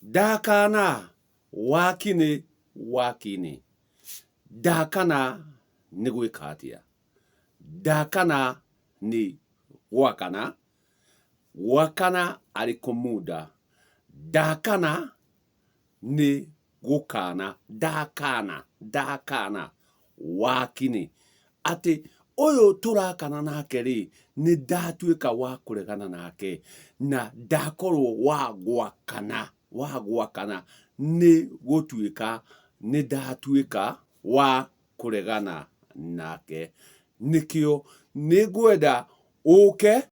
Dakana wakine wakine. Dakana ni gwikatia. Dakana ni wakana. Wakana ariko muda. Dakana ni gukana. Dakana wakine. Ati oyo turakana nake ri ni ndatuika wa kuregana nake na ndakorwo wa gwakana ni gutuika ni ndatuika wa kuregana nake. Nikio ni gwenda uke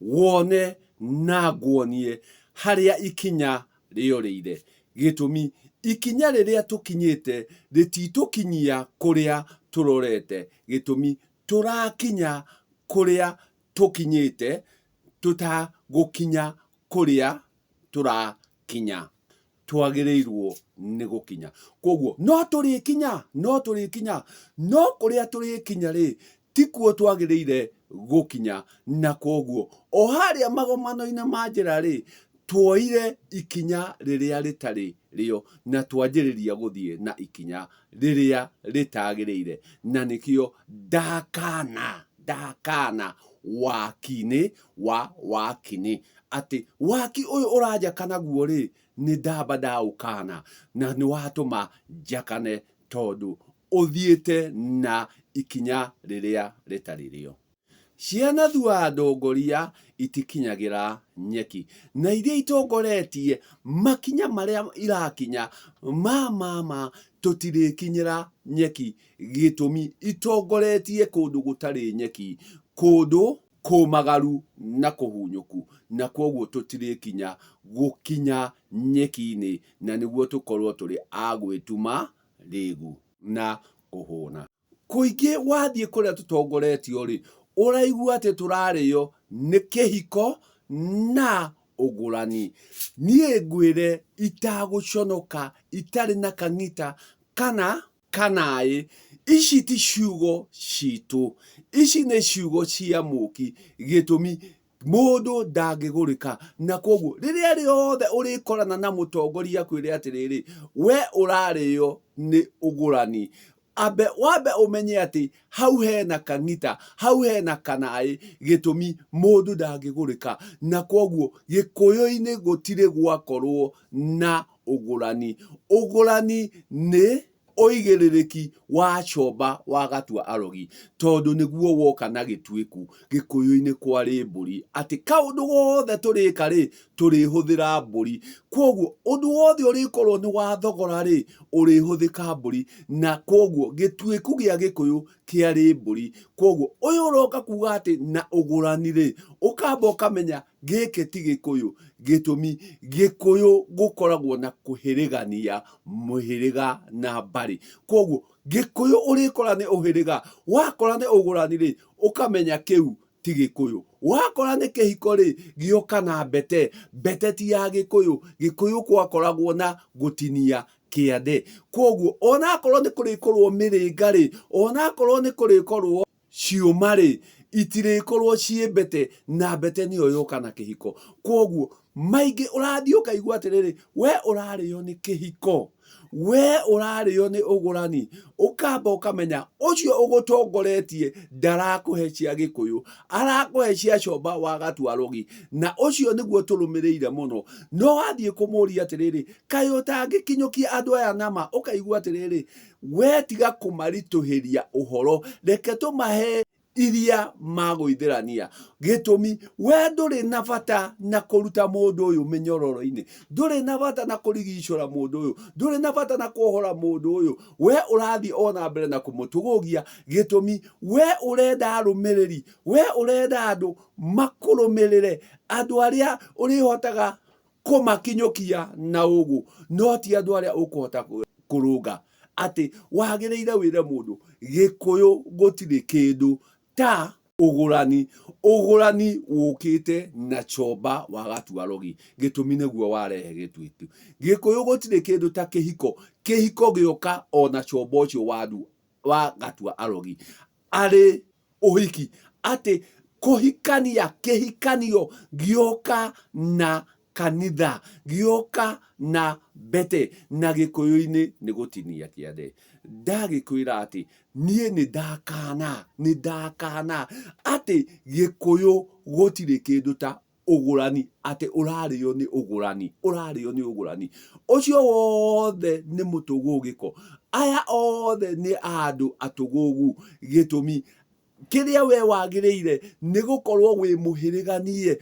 wone na guonie haria ikinya riorire. Gitumi ikinya riria tukinyite rititukinyia kuria turorete. Gitumi turakinya kuria tukinyite tutagukinya kuria turakinya. Twagirirwo ni gukinya. Koguo no turikinya no kuria turikinya ri tikuo twagirire gukinya. Na koguo o haria magomano-ine ma njira ri tuoire ikinya riria ritari rio na twanjiriria guthie na ikinya riria ritagirire. Na nikio dakana wakine wakine. Ati waki uyu urajakana guo ri ni ndamba ndaukana na ni watuma jakane tondu uthiete na ikinya riria ritari rio. Ciana thua ndongoria itikinyagira nyeki na iria itongoretie makinya maria irakinya mama tutirikinyira nyeki. Gitumi itongoretie kundu gutari nyeki, kundu kumagaru na kuhunyuku. Na koguo tutirikinya gukinya nyeki-ini na niguo tukorwo turi agwituma rigu na kuhuna. Kuingi wathie kuria tutongoretio ri uraigua ati turario ni kihiko na ugurani. Nie ngwire itaguconoka itari na kang'ita kanai. Ici ti ciugo citu, ici ni ciugo cia muki. Gitumi mundu ndangigurika. Na koguo riria riothe urikorana na mutongoria akwire atiriri we urario ni ugurani, wambe umenye ati hau hena kang'ita, hau hena kanai. Gitumi mundu ndangigurika. Na koguo gikuyu-ini gutire gwakorwo na ugurani. Ugurani ni oigiririki wa chomba wa gatua arogi, tondu niguo woka na gitwiku. Gikuyu-ini kwari mburi, ati kaundu gothe turika ri turihuthira mburi. Koguo undu wothe urikorwo ni wa thogora ri urihuthika mburi. Na koguo gitwiku gia gikuyu kiari mburi. Koguo uyu uroka kuga ati na ugurani ri ukamba ukamenya giki ti gikuyu. Gitumi gikuyu gukoragwo na kuhirigania muhiriga na mbari. Koguo gikuyu urikora ni uhiriga, wakora ni ugurani ri ukamenya kiu ti gikuyu. Wakora ni kihiko ri gioka na mbete ti ya gikuyu. Gikuyu kwakoragwo na gutinia kiande. Koguo onakorwo ni kurikorwo miringa ri, onakorwo ni kurikorwo ciuma ri, itirikorwo cie mbete, na mbete niyo yoka na kihiko. Koguo maingi urathie ukaigua atiriri we urario ni kihiko, we urario ni ugurani. Ukamba ukamenya ucio ugutongoretie ndarakuhe cia gikuyu, arakuhe cia chomba wa gatua arogi. Na ucio niguo turumirire muno. No wathie kumuria atiriri kai utangikinyukia andu aya nama, ukaigua atiriri we tiga kumarituhiria uhoro, reke tumahe iria magwithirania. Gitumi we nduri na bata na kuruta mundu uyu minyororo-ini, nduri na bata na kurigicura mundu uyu, nduri na bata na kuohora mundu uyu. We urathi ona mbere na kumutugugia. Gitumi we urenda arumiriri, we urenda andu makurumirire, andu aria urihotaga kumakinyukia na ugu, no ti andu aria ukuhota kurunga. Ati wagiriire wire mundu gikuyu gutiri kindu ta ugurani. Ugurani wukite na chomba wa gatua arogi. Gitumi niguo warehe gitwitu. Gikuyu gutiri kindu ta kihiko. Kihiko gioka ona chomba ucio wa gatua arogi ari uhiki. Ati kuhikania, kihikanio gioka na kanitha gioka na mbete na gikuyu-ini ni gutinia kiande. Ndagikwira ati nie ni ndakana ati gikuyu gutire kindu ta ugurani, ati urario ni ugurani. Ucio wothe ni mutugugiko, aya othe ni andu atugugu. Gitumi kiria we wagiriire ni gukorwo wi muhiriganie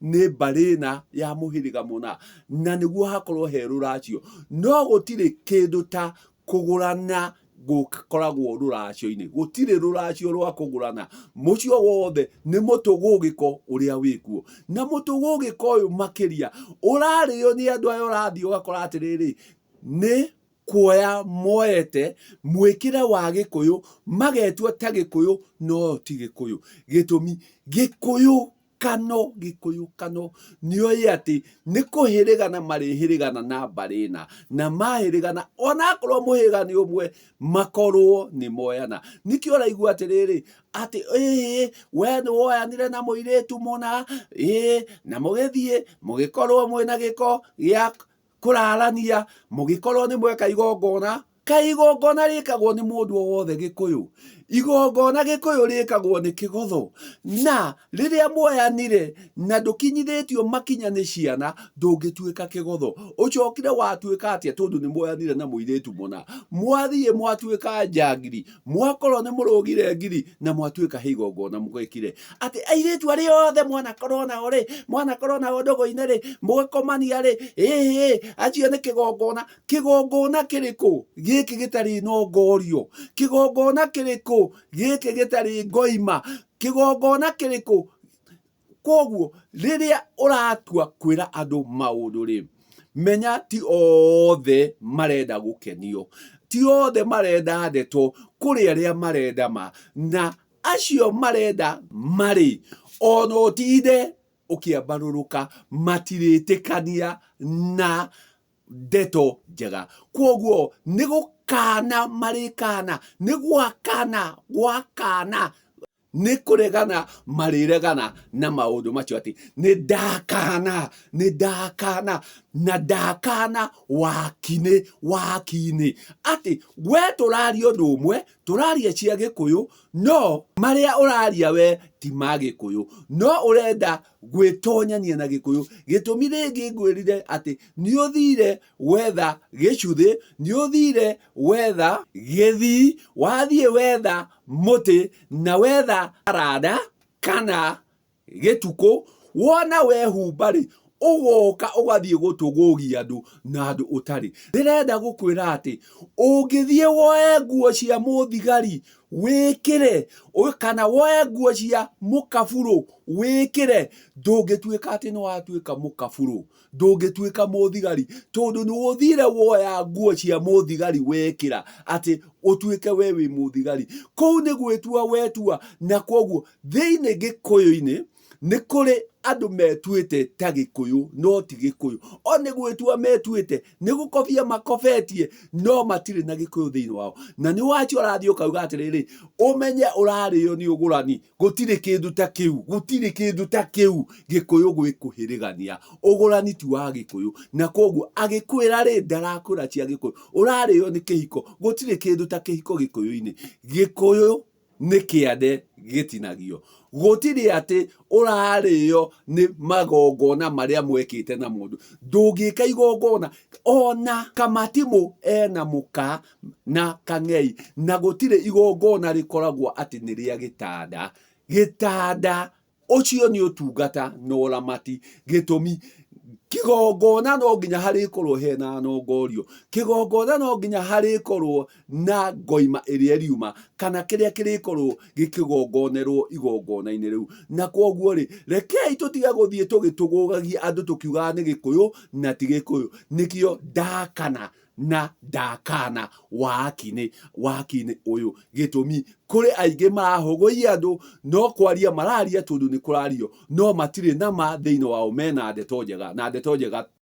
ni mbarina ya muhiriga muna, na niguo hakorwo he ruracio. No gutire kindu ta kugurana gukoragwo ruracio-ini, gutire ruracio rwa kugurana. Mucio wothe ni mutugugiko uria wikuo, na mutugugiko uyu makiria urario ni andu aya urathii ugakora atiriri ni kuoya moete mwikire wa gikuyu, magetua ta gikuyu no ti gikuyu. Gitumi gikuyu kano nioi ati ni kuhirigana marihirigana na mbarina, na mahirigana ona korwo muhiriga ni umwe makorwo ni moyana. Nikio raigua atiriri ati we ni woyanire na muiritu muna na mugithie mugikorwo mwina giko gia kurarania, mugikorwo ni mweka igongona. Igongona rikagwo ni mundu wothe gikuyu, igongona gikuyu rikagwo ni kigotho. Na riria mwoyanire na ndukinyithitio makinya ni ciana, ndungituika kigotho. Ucokire watuika atia tondu ni mwoyanire na muiritu muna, mwathie mwatuika njangiri, mwakorwo ni murugire ngiri na mwatuika igongona mugekire ati airitu ari othe mwanakorwo nao ri, mwanakorwo nao ndogo-ini ri, mugikomania ri, acio ni kigongona. Kigongona kiriku giki gitari nongorio? Kigongona kiriku giki gitari ngoima? Kigongona kiriku? Koguo riria uratua kwira andu maundu ri, menya ti othe marenda gukenio, ti othe marenda ndeto, kuri aria marenda ma, na acio marenda mari ona utinde ukiambaruruka matiritikania na ndeto njega. Koguo ni gukana marikana, ni gwakana ni kuregana mariregana na maundu macio ati ni ndakana na ndakana wakine ati we turaria undu umwe, turaria cia gikuyu, no maria uraria we ti ma gikuyu, no urenda gwitonyania na gikuyu. Gitumi ringi ngwirire ati ni uthire wetha gicuthi, ni uthire wetha githii, wathie wetha muti, na wetha arada kana gituku, wona wehumba ri ugoka ugathie gutugugia andu na andu utari. Ndirenda gukwira ati ungithie woe nguo cia muthigari wikire, kana woe nguo cia mukaburu wikire, ndungituika ati no watuika mukaburu, ndungituika muthigari, tondu ni uthire woya nguo cia muthigari wekira ati utuike we wi muthigari. Kou ni gwitua wetua. Na koguo thiini gikuyu-ini ni kuri andu metuite ta gikuyu no ti gikuyu. Oni gwitua metuite ni gukobia makofetie no matire na gikuyu thiini wao. Na ni wacho rathio ukauga atiriri umenye urario ni ugurani, gutire kindu ta kiu, gikuyu gwikuhirigania, ugurani ti wa gikuyu. Na koguo agikwira ri ndarakwira cia gikuyu, urario ni kihiko, gutire kindu ta kihiko gikuyu-ini. Gikuyu ni kiande gitinagio, gutire ati urario ni magongona maria mwekite na mundu. Ndungika igongona ona kamatimu ena muka na kang'ei, na gutire igongona rikoragwo ati ni ria gitanda. Ucio ni utungata no uramati. Gitumi kigongona no nginya harikorwo hena nongorio, kigongona no nginya harikorwo na ngoima iria riuma, kana kiria kirikorwo gikigongonerwo igongona-ini riu. Na koguo ri rekei tutiga guthie tugitugugagia andu tukiugaga ni gikuyu na ti gikuyu. Nikio ndakana wakine uyu. Gitumi kuri aingi marahuguia andu no kwaria mararia tondu ni kurario, no matire na ma thiini wao mena ndeto njega, na ndeto njega